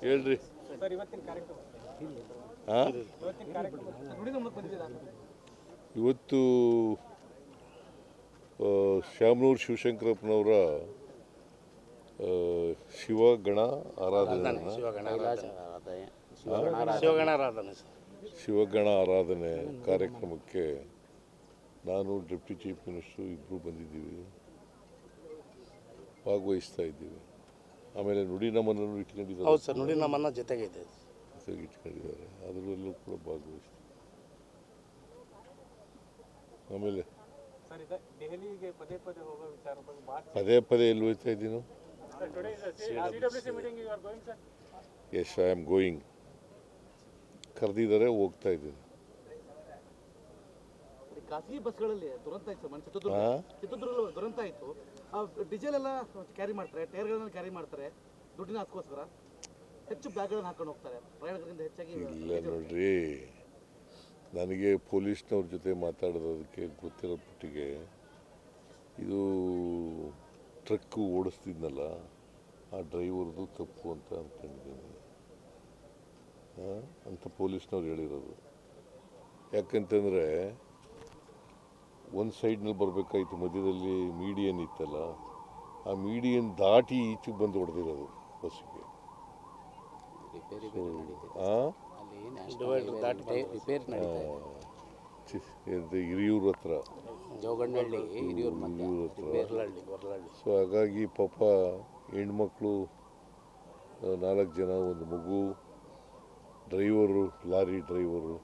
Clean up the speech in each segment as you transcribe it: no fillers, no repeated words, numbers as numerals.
ಹೇಳ್ರಿ. ಇವತ್ತು ಶಾಮನೂರು ಶಿವಶಂಕರಪ್ಪನವರ ಶಿವಗಣ ಆರಾಧನೆ ಕಾರ್ಯಕ್ರಮಕ್ಕೆ ನಾನು ಡೆಪ್ಟಿ ಚೀಫ್ ಮಿನಿಸ್ಟರು ಇಬ್ಬರು ಬಂದಿದ್ದೀವಿ, ಭಾಗವಹಿಸ್ತಾ ಇದ್ದೀವಿ. ಆಮೇಲೆ ನುಡಿ ನಮನನ್ನು ಇಟ್ಕೊಂಡಿದ್ದಾರೆ. ಹೌದು ಸರ್, ನುಡಿ ನಮನ ಜೊತೆಗೆ ಇಟ್ಕೊಂಡಿದ್ದಾರೆ, ಅದರಲ್ಲೂ ಕೂಡ ಭಾಗವಹಿಸ್ತೀವಿ. ಆಮೇಲೆ ಪದೇ ಪದೇ ಎಲ್ಲಿ ಹೋಗ್ತಾ ಇದ್ದೀನೋ? Yes, I am going. ಕರೆದಿದ್ದಾರೆ, ಹೋಗ್ತಾ ಇದ್ದೀನಿ. ಖಾಸಗಿ ಬಸ್ಗಳಲ್ಲಿ ದುರಂತ ಆಯ್ತು ಸರ್, ಚಿತ್ರದುರ್ಗದಲ್ಲಿ ದುರಂತ ಆಯಿತು. ಡೀಸೆಲ್ ಎಲ್ಲ ಕ್ಯಾರಿ ಮಾಡ್ತಾರೆ, ಟೈರ್ಗಳನ್ನ ಕ್ಯಾರಿ ಮಾಡ್ತಾರೆ, ದುಡ್ಡಿನ ಅದಕ್ಕೋಸ್ಕರ ಹೆಚ್ಚು ಬ್ಯಾಗ್ಗಳನ್ನು ಹಾಕೊಂಡು ಹೋಗ್ತಾರೆ ಪ್ರಯಾಣಿಕರಿಂದ ಹೆಚ್ಚಾಗಿ. ಇಲ್ಲ ನೋಡ್ರಿ, ನನಗೆ ಪೊಲೀಸ್ನವ್ರ ಜೊತೆ ಮಾತಾಡೋದಕ್ಕೆ ಗೊತ್ತಿರೋ ಮಟ್ಟಿಗೆ ಇದು ಟ್ರಕ್ಕು ಓಡಿಸ್ತಿದ್ನಲ್ಲ ಆ ಡ್ರೈವರ್ದು ತಪ್ಪು ಅಂತ ಅಂದ್ಕೊಂಡಿದ್ದೀನಿ ಅಂತ ಪೊಲೀಸ್ನವ್ರು ಹೇಳಿರೋದು. ಯಾಕಂತಂದರೆ ಒಂದು ಸೈಡ್ನಲ್ಲಿ ಬರಬೇಕಾಯ್ತು, ಮಧ್ಯದಲ್ಲಿ ಮೀಡಿಯನ್ ಇತ್ತಲ್ಲ, ಆ ಮೀಡಿಯನ್ ದಾಟಿ ಈಚೆಗೆ ಬಂದು ಹೊಡೆದಿರೋದು ಬಸ್ಸಿಗೆ. ಹಿರಿಯೂರ ಹತ್ರ, ಸೊ ಹಾಗಾಗಿ ಪಾಪ ಹೆಣ್ಮಕ್ಳು 4 ಜನ, ಒಂದು ಮಗು, ಡ್ರೈವರು, ಲಾರಿ ಡ್ರೈವರು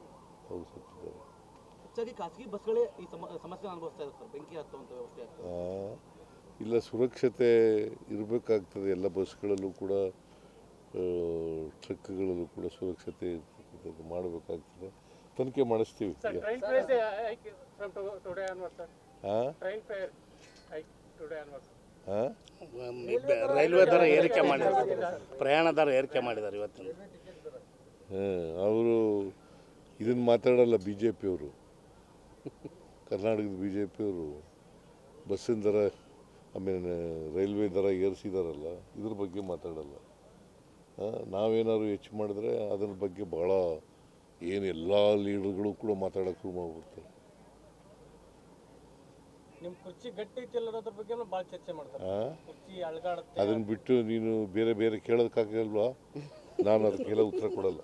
ಅವ್ರು ಸತ್ತಿದ್ದಾರೆ. ಹೆಚ್ಚಾಗಿ ಖಾಸಗಿ ಬಸ್ಗಳೇ ಈ ಸಮಸ್ಯೆ ಅನುಭವಿಸ್ತಾ ಇದ್ದಾರೆ ಸರ್, ಬೆಂಕಿ ಹತ್ತುವಂಥ ವ್ಯವಸ್ಥೆ. ಇಲ್ಲ, ಸುರಕ್ಷತೆ ಇರಬೇಕಾಗ್ತದೆ ಎಲ್ಲ ಬಸ್ಗಳಲ್ಲೂ ಕೂಡ, ಟ್ರಕ್ಗಳಲ್ಲೂ ಕೂಡ ಸುರಕ್ಷತೆ ಮಾಡಬೇಕಾಗ್ತದೆ. ತನಿಖೆ ಮಾಡಿಸ್ತೀವಿ. ರೈಲ್ವೆ ದರ ಏರಿಕೆ ಮಾಡಿದ್ದಾರೆ, ಪ್ರಯಾಣ ದರ ಏರಿಕೆ ಮಾಡಿದ್ದಾರೆ ಇವತ್ತಿನ. ಅವರು ಇದನ್ನು ಮಾತಾಡಲ್ಲ, ಬಿ ಜೆ ಪಿಯವರು, ಕರ್ನಾಟಕದ ಬಿ ಜೆ ಪಿಯವರು ಬಸ್ಸಿನ ದರ, ಆಮೇಲೆ ರೈಲ್ವೆ ದರ ಏರಿಸಿದಾರಲ್ಲ, ಇದ್ರ ಬಗ್ಗೆ ಮಾತಾಡಲ್ಲ. ನಾವೇನಾದ್ರು ಹೆಚ್ಚು ಮಾಡಿದ್ರೆ ಅದ್ರ ಬಗ್ಗೆ ಭಾಳ ಎಲ್ಲ ಲೀಡರ್ಗಳು ಕೂಡ ಮಾತಾಡೋಕೆ ಶುರು ಮಾಡ್ಬಿಡ್ತಾರೆ. ನಿಮ್ಮ ಕುರ್ಚಿ ಗಟ್ಟಿ ಐತಿಲ್ಲದ್ರ ಬಗ್ಗೆ ಭಾಳ ಚರ್ಚೆ ಮಾಡ್ತಾರೆ. ಅದನ್ನು ಬಿಟ್ಟು ನೀನು ಬೇರೆ ಬೇರೆ ಕೇಳೋದಕ್ಕಾಗಲ್ವಾ? ನಾನು ಅದಕ್ಕೆಲ್ಲ ಉತ್ತರ ಕೊಡಲ್ಲ.